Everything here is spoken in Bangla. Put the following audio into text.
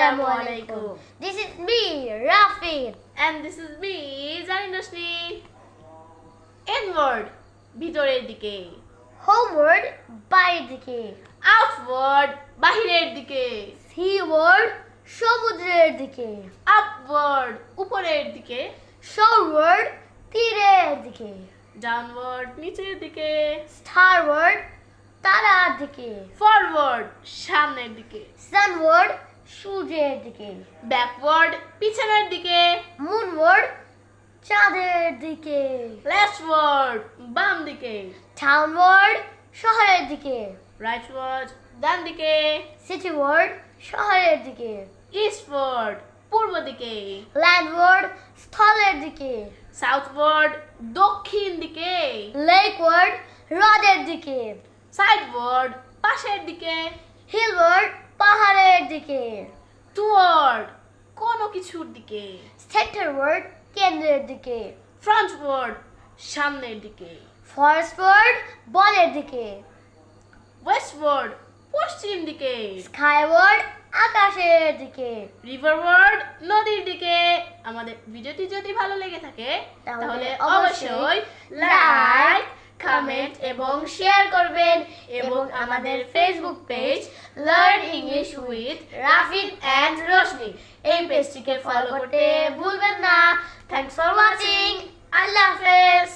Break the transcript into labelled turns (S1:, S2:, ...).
S1: Assalamualaikum.
S2: This is me, Rafid.
S1: And this is me, Zarin Roshni. Inward, ভিতরের দিকে.
S2: Homeward, বাইরের দিকে.
S1: Outward, বাহিরের দিকে.
S2: Seaward, সমুদ্রের দিকে.
S1: Upward, উপরের দিকে.
S2: Shoreward, তীরের দিকে.
S1: Downward, নিচের দিকে.
S2: Starward, তারার দিকে.
S1: Forward, সামনের দিকে.
S2: Sunward, সূর্যের দিকে.
S1: Backward, পিছনের দিকে.
S2: Moonward, চাঁদের দিকে.
S1: Leftward, বাম দিকে.
S2: Townward, শহরের দিকে.
S1: Rightward, ডান দিকে.
S2: Cityward, শহরের দিকে.
S1: Eastward, পূর্ব দিকে.
S2: Landward, স্থলের দিকে.
S1: Southward, দক্ষিণ দিকে.
S2: Lakeward, হ্রদের দিকে.
S1: Sideward, পাশের দিকে.
S2: Hillward, পাহাড়ের দিকে.
S1: Toward, কোনো কিছুর দিকে.
S2: Centerward, কেন্দ্রের দিকে.
S1: Frontward, সামনের দিকে.
S2: Forestward, বনের দিকে.
S1: Westward, পশ্চিম দিকে.
S2: Skyward, আকাশের দিকে.
S1: Riverward, নদীর দিকে। আমাদের ভিডিওটি যদি ভালো লেগে থাকে তাহলে অবশ্যই লাইক, কমেন্ট এবং শেয়ার করবেন এবং আমাদের Facebook page learn English with Rafid and Roshni এই পেজটিকে ফলো করতে ভুলবেন না। Thanks for watching. আল্লাহ হাফেজ।